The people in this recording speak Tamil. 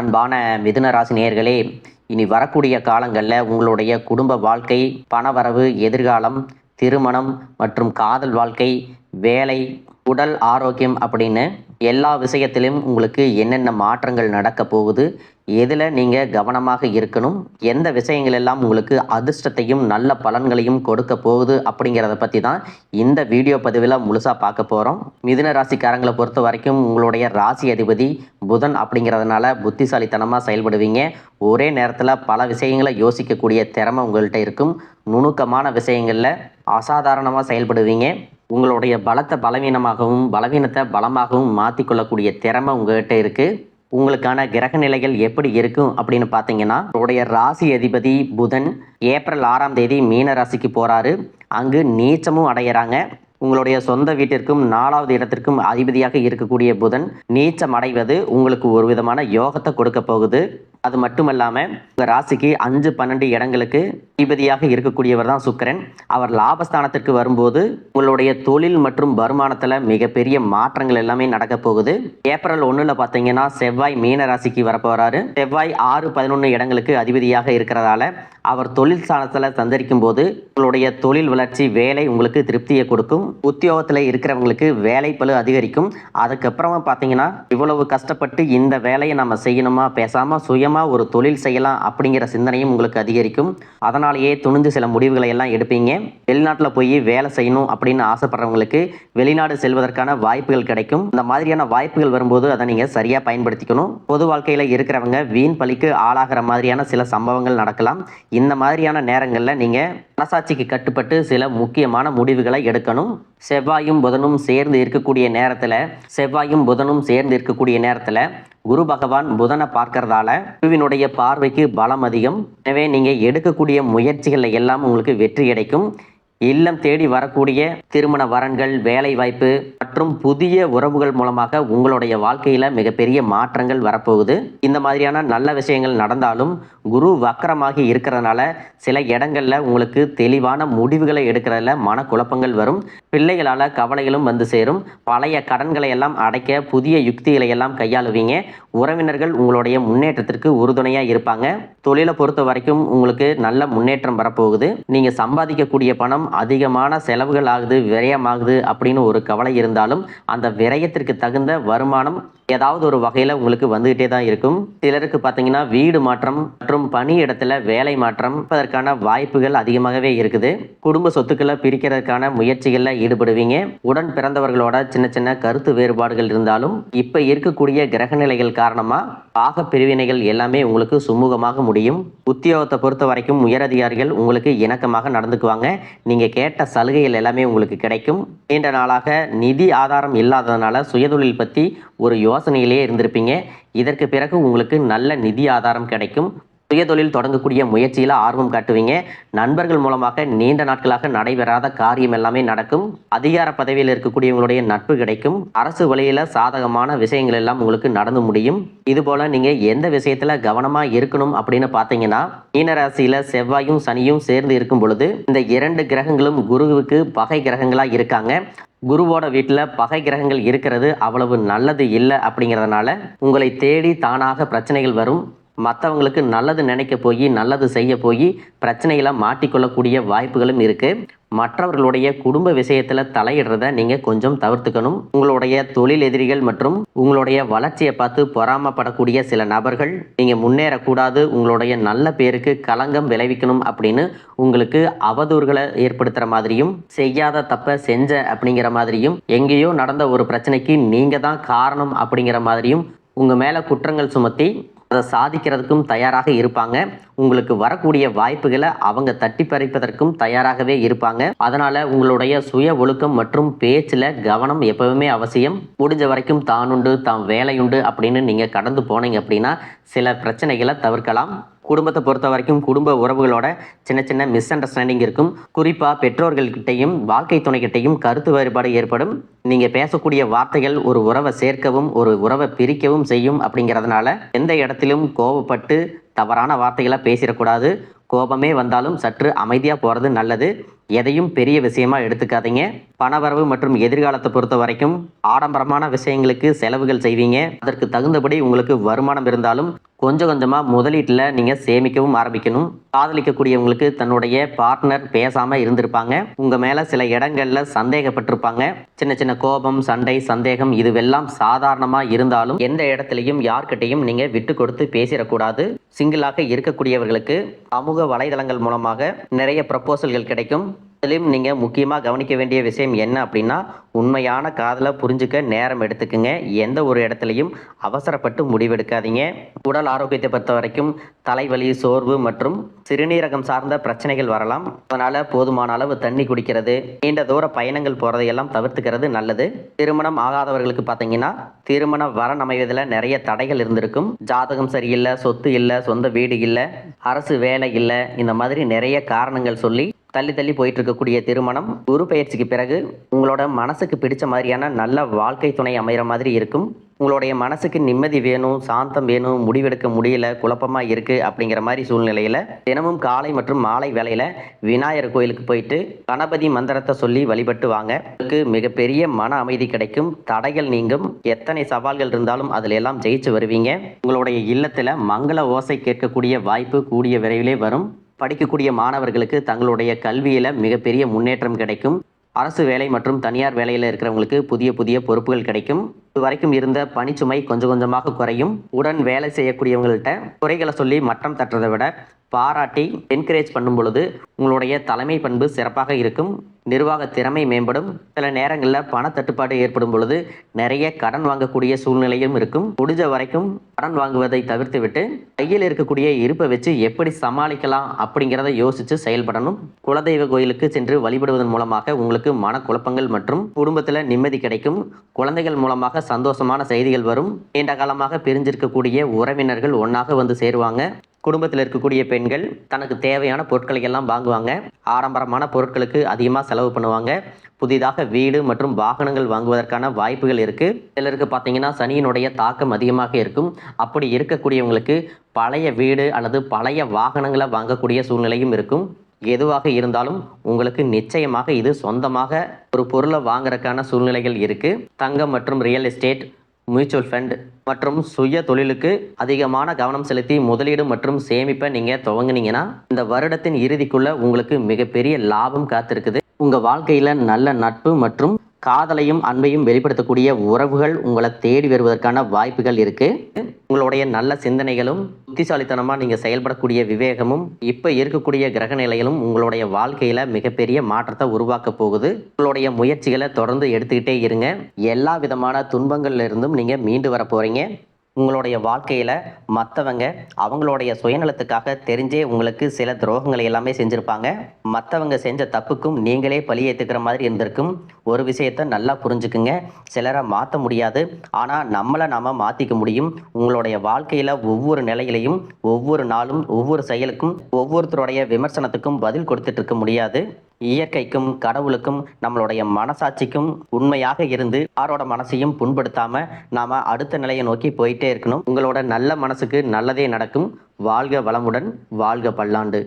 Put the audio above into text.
அன்பான மிதுன ராசி நேயர்களே, இனி வரக்கூடிய காலங்களில் உங்களுடைய குடும்ப வாழ்க்கை, பணவரவு, எதிர்காலம், திருமணம் மற்றும் காதல் வாழ்க்கை, வேலை, உடல் ஆரோக்கியம் அப்படின்னு எல்லா விஷயத்திலும் உங்களுக்கு என்னென்ன மாற்றங்கள் நடக்க போகுது, எதில் நீங்கள் கவனமாக இருக்கணும், எந்த விஷயங்கள் எல்லாம் உங்களுக்கு அதிர்ஷ்டத்தையும் நல்ல பலன்களையும் கொடுக்க போகுது அப்படிங்கிறத பற்றி தான் இந்த வீடியோ பதிவில் முழுசாக பார்க்க போகிறோம். மிதுன ராசிக்காரங்களை பொறுத்த வரைக்கும் உங்களுடைய ராசி அதிபதி புதன் அப்படிங்கிறதுனால புத்திசாலித்தனமாக செயல்படுவீங்க. ஒரே நேரத்தில் பல விஷயங்களை யோசிக்கக்கூடிய திறமை உங்கள்கிட்ட இருக்கும். நுணுக்கமான விஷயங்களில் அசாதாரணமாக செயல்படுவீங்க. உங்களுடைய பலத்தை பலவீனமாகவும் பலவீனத்தை பலமாகவும் மாற்றிக்கொள்ளக்கூடிய திறமை உங்கள்கிட்ட இருக்குது. உங்களுக்கான கிரக நிலைகள் எப்படி இருக்கும் அப்படின்னு பார்த்தீங்கன்னா, உங்களுடைய ராசி அதிபதி புதன் ஏப்ரல் 6ஆம் தேதி மீன ராசிக்கு போகிறாரு. அங்கு நீச்சமும் அடையிறாங்க. உங்களுடைய சொந்த வீட்டிற்கும் 4வது இடத்திற்கும் அதிபதியாக இருக்கக்கூடிய புதன் நீச்சம் அடைவது உங்களுக்கு ஒரு விதமான யோகத்தை கொடுக்க போகுது. அது மட்டுமல்லாமல் உங்கள் ராசிக்கு 5, 12 இடங்களுக்கு அதிபதியாக இருக்கக்கூடியவர் தான் சுக்கிரன். அவர் லாபஸ்தானத்திற்கு வரும்போது உங்களுடைய தொழில் மற்றும் வருமானத்தில் மிகப்பெரிய மாற்றங்கள் எல்லாமே நடக்க போகுது. ஏப்ரல் 1 பார்த்தீங்கன்னா செவ்வாய் மீன ராசிக்கு வரப்போறாரு. செவ்வாய் 6, 11 இடங்களுக்கு அதிபதியாக இருக்கிறதால அவர் தொழில் ஸ்தானத்தில் சந்தரிக்கும் போது உங்களுடைய தொழில் வளர்ச்சி, வேலை உங்களுக்கு திருப்தியை கொடுக்கும். உத்தியோகத்தில் இருக்கிறவங்களுக்கு வேலை பளு அதிகரிக்கும். அதுக்கப்புறமா பார்த்தீங்கன்னா, இவ்வளவு கஷ்டப்பட்டு இந்த வேலையை நம்ம செய்யணுமா, பேசாமல் சுயமாக ஒரு தொழில் செய்யலாம் அப்படிங்கிற சிந்தனையும் உங்களுக்கு அதிகரிக்கும். அதனாலேயே துணிந்து சில முடிவுகளை எல்லாம் எடுப்பீங்க. வெளிநாட்டில் போய் வேலை செய்யணும் அப்படின்னு ஆசைப்படுறவங்களுக்கு வெளிநாடு செல்வதற்கான வாய்ப்புகள் கிடைக்கும். இந்த மாதிரியான வாய்ப்புகள் வரும்போது அதை நீங்கள் சரியாக பயன்படுத்திக்கணும். பொது வாழ்க்கையில் இருக்கிறவங்க வீண் பழிக்கு ஆளாகிற மாதிரியான சில சம்பவங்கள் நடக்கலாம். இந்த மாதிரியான நேரங்களில் நீங்கள் மனசாட்சிக்கு கட்டுப்பட்டு சில முக்கியமான முடிவுகளை எடுக்கணும். செவ்வாயும் புதனும் சேர்ந்து இருக்கக்கூடிய நேரத்தில் குரு பகவான் புதனை பார்க்கறதால குருவினுடைய பார்வைக்கு பலம் அதிகம். எனவே நீங்கள் எடுக்கக்கூடிய முயற்சிகள் எல்லாம் உங்களுக்கு வெற்றி கிடைக்கும். இல்லம் தேடி வரக்கூடிய திருமண வரன்கள், வேலை வாய்ப்பு மற்றும் புதிய உறவுகள் மூலமாக உங்களுடைய வாழ்க்கையில் மிகப்பெரிய மாற்றங்கள் வரப்போகுது. இந்த மாதிரியான நல்ல விஷயங்கள் நடந்தாலும் குரு வக்கரமாகி இருக்கிறதுனால சில இடங்களில் உங்களுக்கு தெளிவான முடிவுகளை எடுக்கிறதுல மனக்குழப்பங்கள் வரும். பிள்ளைகளால் கவலைகளும் வந்து சேரும். பழைய கடன்களை எல்லாம் அடைக்க புதிய யுக்திகளை எல்லாம் கையாளுவீங்க. உறவினர்கள் உங்களுடைய முன்னேற்றத்திற்கு உறுதுணையாக இருப்பாங்க. தொழிலை பொறுத்த வரைக்கும் உங்களுக்கு நல்ல முன்னேற்றம் வரப்போகுது. நீங்கள் சம்பாதிக்கக்கூடிய பணம் அதிகமான செலவுகள் ஆகுது, விரயமாகுது அப்படின்னு ஒரு கவலை இருந்தாலும் அந்த விரயத்திற்கு தகுந்த வருமானம் ஏதாவது ஒரு வகையில் உங்களுக்கு வந்துகிட்டே தான் இருக்கும். சிலருக்கு பார்த்தீங்கன்னா வீடு மாற்றம் மற்றும் பணி இடத்துல வேலை மாற்றம் அதற்கான வாய்ப்புகள் அதிகமாகவே இருக்குது. குடும்ப சொத்துக்களை பிரிக்கிறதுக்கான முயற்சிகளில் ஈடுபடுவீங்க. உடன் பிறந்தவர்களோட சின்ன சின்ன கருத்து வேறுபாடுகள் இருந்தாலும் இப்போ இருக்கக்கூடிய கிரக நிலைகள் காரணமாக பாக பிரிவினைகள் எல்லாமே உங்களுக்கு சுமூகமாக முடியும். உத்தியோகத்தை பொறுத்த வரைக்கும் உயரதிகாரிகள் உங்களுக்கு இணக்கமாக நடந்துக்குவாங்க. நீங்கள் கேட்ட சலுகைகள் எல்லாமே உங்களுக்கு கிடைக்கும். நீண்ட நாளாக நிதி ஆதாரம் இல்லாததுனால சுயதொழில் பற்றி ஒரு யோசனையிலேயே இருந்திருப்பீங்க. இதற்கு பிறகு உங்களுக்கு நல்ல நிதி ஆதாரம் கிடைக்கும். சுயதொழில் தொடங்கக்கூடிய முயற்சியில் ஆர்வம் காட்டுவீங்க. நண்பர்கள் மூலமாக நீண்ட நாட்களாக நடைபெறாத காரியம் எல்லாமே நடக்கும். அதிகார பதவியில் இருக்கக்கூடியவங்களுடைய நட்பு கிடைக்கும். அரசு வழியில் சாதகமான விஷயங்கள் எல்லாம் உங்களுக்கு நடந்து முடியும். இதுபோல் நீங்கள் எந்த விஷயத்தில் கவனமாக இருக்கணும் அப்படின்னு பார்த்தீங்கன்னா, மீனராசியில் செவ்வாயும் சனியும் சேர்ந்து இருக்கும் பொழுது இந்த 2 கிரகங்களும் குருவுக்கு பகை கிரகங்களாக இருக்காங்க. குருவோட வீட்டில் பகை கிரகங்கள் இருக்கிறது அவ்வளவு நல்லது இல்லை. அப்படிங்கிறதுனால உங்களை தேடி தானாக பிரச்சனைகள் வரும். மற்றவங்களுக்கு நல்லது நினைக்க போய் நல்லது செய்ய போய் பிரச்சனைகளை மாட்டிக்கொள்ளக்கூடிய வாய்ப்புகளும் இருக்குது. மற்றவர்களுடைய குடும்ப விஷயத்தில் தலையிடுறத நீங்கள் கொஞ்சம் தவிர்த்துக்கணும். உங்களுடைய தொழில் எதிரிகள் மற்றும் உங்களுடைய வளர்ச்சியை பார்த்து பொறாமப்படக்கூடிய சில நபர்கள் நீங்கள் முன்னேறக்கூடாது, உங்களுடைய நல்ல பேருக்கு களங்கம் விளைவிக்கணும் அப்படின்னு உங்களுக்கு அவதூறுகளை ஏற்படுத்துகிற மாதிரியும், செய்யாத தப்பை செஞ்ச அப்படிங்கிற மாதிரியும், எங்கேயோ நடந்த ஒரு பிரச்சனைக்கு நீங்கள் தான் காரணம் அப்படிங்கிற மாதிரியும் உங்கள் மேலே குற்றங்கள் சுமத்தி அதை சாதிக்கிறதுக்கும் தயாராக இருப்பாங்க. உங்களுக்கு வரக்கூடிய வாய்ப்புகளை அவங்க தட்டி பறிப்பதற்கும் தயாராகவே இருப்பாங்க. அதனால உங்களுடைய சுய ஒழுக்கம் மற்றும் பேச்சில் கவனம் எப்பவுமே அவசியம். முடிஞ்ச வரைக்கும் தானுண்டு தான் வேலையுண்டு அப்படின்னு நீங்கள் கடந்து போனீங்க அப்படின்னா சில பிரச்சனைகளை தவிர்க்கலாம். குடும்பத்தை பொறுத்த வரைக்கும் குடும்ப உறவுகளோட சின்ன சின்ன மிஸ் அண்டர்ஸ்டாண்டிங் இருக்கும். குறிப்பாக பெற்றோர்கள்கிட்டையும் வாழ்க்கை துணைக்கிட்டையும் கருத்து வேறுபாடு ஏற்படும். நீங்கள் பேசக்கூடிய வார்த்தைகள் ஒரு உறவை சேர்க்கவும் ஒரு உறவை பிரிக்கவும் செய்யும். அப்படிங்கிறதுனால எந்த இடத்திலும் கோபப்பட்டு தவறான வார்த்தைகளை பேசிடக்கூடாது. கோபமே வந்தாலும் சற்று அமைதியாக போகிறது நல்லது. எதையும் பெரிய விஷயமா எடுத்துக்காதீங்க. பணவரவு மற்றும் எதிர்காலத்தை பொறுத்த வரைக்கும் ஆடம்பரமான விஷயங்களுக்கு செலவுகள் செய்வீங்க. அதற்கு தகுந்தபடி உங்களுக்கு வருமானம் இருந்தாலும் கொஞ்சம் கொஞ்சமாக முதலீட்டில் நீங்கள் சேமிக்கவும் ஆரம்பிக்கணும். காதலிக்கக்கூடியவங்களுக்கு தன்னுடைய பார்ட்னர் பேசாமல் இருந்திருப்பாங்க. உங்கள் மேலே சில இடங்களில் சந்தேகப்பட்டிருப்பாங்க. சின்ன சின்ன கோபம், சண்டை, சந்தேகம் இதுவெல்லாம் சாதாரணமாக இருந்தாலும் எந்த இடத்துலையும் யார்கிட்டையும் நீங்கள் விட்டு கொடுத்து பேசிடக்கூடாது. சிங்கிளாக இருக்கக்கூடியவர்களுக்கு சமூக வலைதளங்கள் மூலமாக நிறைய ப்ரப்போசல்கள் கிடைக்கும். அதிலும் நீங்கள் முக்கியமாக கவனிக்க வேண்டிய விஷயம் என்ன அப்படின்னா, உண்மையான காதலை புரிஞ்சுக்க நேரம் எடுத்துக்குங்க. எந்த ஒரு இடத்துலையும் அவசரப்பட்டு முடிவெடுக்காதீங்க. உடல் ஆரோக்கியத்தை பொறுத்த வரைக்கும் தலைவலி, சோர்வு மற்றும் சிறுநீரகம் சார்ந்த பிரச்சனைகள் வரலாம். அதனால் போதுமான அளவு தண்ணி குடிக்கிறது, நீண்ட தூர பயணங்கள் போகிறதையெல்லாம் தவிர்த்துக்கிறது நல்லது. திருமணம் ஆகாதவர்களுக்கு பார்த்தீங்கன்னா திருமண வரன் அமைவதில் நிறைய தடைகள் இருந்திருக்கும். ஜாதகம் சரியில்லை, சொத்து இல்லை, சொந்த வீடு இல்லை, அரசு வேலை இல்லை, இந்த மாதிரி நிறைய காரணங்கள் சொல்லி தள்ளி தள்ளி போயிட்டு இருக்கக்கூடிய திருமணம் குரு பயிற்சிக்கு பிறகு உங்களோட மனசுக்கு பிடிச்ச மாதிரியான நல்ல வாழ்க்கை துணை அமைகிற மாதிரி இருக்கும். உங்களுடைய மனசுக்கு நிம்மதி வேணும், சாந்தம் வேணும், முடிவெடுக்க முடியல, குழப்பமாக இருக்குது அப்படிங்கிற மாதிரி சூழ்நிலையில் தினமும் காலை மற்றும் மாலை வேளையில் விநாயகர் கோயிலுக்கு போயிட்டு கணபதி மந்திரத்தை சொல்லி வழிபட்டு வாங்க. உங்களுக்கு மிகப்பெரிய மன அமைதி கிடைக்கும், தடைகள் நீங்கும். எத்தனை சவால்கள் இருந்தாலும் அதில் எல்லாம் ஜெயிச்சு வருவீங்க. உங்களுடைய இல்லத்தில் மங்கள ஓசை கேட்கக்கூடிய வாய்ப்பு கூடிய விரைவிலே வரும். படிக்கக்கூடிய மாணவர்களுக்கு தங்களுடைய கல்வியில் மிகப்பெரிய முன்னேற்றம் கிடைக்கும். அரசு வேலை மற்றும் தனியார் வேலையில் இருக்கிறவங்களுக்கு புதிய புதிய பொறுப்புகள் கிடைக்கும். இதுவரைக்கும் இருந்த பணிச்சுமை கொஞ்சம் கொஞ்சமாக குறையும். உடன் வேலை செய்யக்கூடியவங்கள்ட்ட குறைகளை சொல்லி மட்டம் தட்டுறதை விட பாராட்டி என்கரேஜ் பண்ணும் பொழுது உங்களுடைய தலைமை பண்பு சிறப்பாக இருக்கும். நிர்வாக திறமை மேம்படும். சில நேரங்களில் பணத்தட்டுப்பாடு ஏற்படும் பொழுது நிறைய கடன் வாங்கக்கூடிய சூழ்நிலையும் இருக்கும். முடிஞ்ச வரைக்கும் கடன் வாங்குவதை தவிர்த்து விட்டு கையில் இருக்கக்கூடிய இருப்பை வச்சு எப்படி சமாளிக்கலாம் அப்படிங்கிறத யோசித்து செயல்படணும். குலதெய்வ கோயிலுக்கு சென்று வழிபடுவதன் மூலமாக உங்களுக்கு மனக்குழப்பங்கள் மற்றும் குடும்பத்தில் நிம்மதி கிடைக்கும். குழந்தைகள் மூலமாக சந்தோஷமான செய்திகள் வரும். நீண்ட காலமாக பிரிஞ்சிருக்கக்கூடிய உறவினர்கள் ஒன்றாக வந்து சேருவாங்க. குடும்பத்தில் இருக்கக்கூடிய பெண்கள் தனக்கு தேவையான பொருட்களை எல்லாம் வாங்குவாங்க. ஆடம்பரமான பொருட்களுக்கு அதிகமாக செலவு பண்ணுவாங்க. புதிதாக வீடு மற்றும் வாகனங்கள் வாங்குவதற்கான வாய்ப்புகள் இருக்குது. சிலருக்கு பார்த்தீங்கன்னா சனியினுடைய தாக்கம் அதிகமாக இருக்கும். அப்படி இருக்கக்கூடியவங்களுக்கு பழைய வீடு அல்லது பழைய வாகனங்களை வாங்கக்கூடிய சூழ்நிலையும் இருக்கும். எதுவாக இருந்தாலும் உங்களுக்கு நிச்சயமாக இது சொந்தமாக ஒரு பொருளை வாங்குறதுக்கான சூழ்நிலைகள் இருக்குது. தங்கம் மற்றும் ரியல் எஸ்டேட், மியூச்சுவல் ஃபண்ட் மற்றும் சுய தொழிலுக்கு அதிகமான கவனம் செலுத்தி முதலீடு மற்றும் சேமிப்பை நீங்கள் துவங்குனீங்கன்னா இந்த வருடத்தின் இறுதிக்குள்ள உங்களுக்கு மிகப்பெரிய லாபம் காத்திருக்குது. உங்கள் வாழ்க்கையில் நல்ல நட்பு மற்றும் காதலையும் அன்பையும் வெளிப்படுத்தக்கூடிய உறவுகள் உங்களை தேடி வருவதற்கான வாய்ப்புகள் இருக்குது. உங்களுடைய நல்ல சிந்தனைகளும் புத்திசாலித்தனமாக நீங்கள் செயல்படக்கூடிய விவேகமும் இப்போ இருக்கக்கூடிய கிரக நிலைகளும் உங்களுடைய வாழ்க்கையில் மிகப்பெரிய மாற்றத்தை உருவாக்க போகுது. உங்களுடைய முயற்சிகளை தொடர்ந்து எடுத்துக்கிட்டே இருங்க. எல்லா விதமான துன்பங்கள்ல இருந்தும் நீங்கள் மீண்டு வர போகிறீங்க. உங்களுடைய வாழ்க்கையில் மற்றவங்க அவங்களுடைய சுயநலத்துக்காக தெரிஞ்சே உங்களுக்கு சில துரோகங்களை எல்லாமே செஞ்சுருப்பாங்க. மற்றவங்க செஞ்ச தப்புக்கும் நீங்களே பழி ஏற்றுக்கிற மாதிரி இருந்திருக்கும். ஒரு விஷயத்தை நல்லா புரிஞ்சுக்குங்க, சிலரை மாற்ற முடியாது, ஆனால் நம்மளை நாம் மாற்றிக்க முடியும். உங்களுடைய வாழ்க்கையில் ஒவ்வொரு நிலையிலையும் ஒவ்வொரு நாளும் ஒவ்வொரு செயலுக்கும் ஒவ்வொருத்தருடைய விமர்சனத்துக்கும் பதில் கொடுத்துட்டு இருக்க முடியாது. இயற்கைக்கும் கடவுளுக்கும் நம்மளுடைய மனசாட்சிக்கும் உண்மையாக இருந்து யாரோட மனசையும் புண்படுத்தாம நாம அடுத்த நிலையை நோக்கி போயிட்டே இருக்கணும். உங்களோட நல்ல மனசுக்கு நல்லதே நடக்கும். வாழ்க வளமுடன், வாழ்க பல்லாண்டு.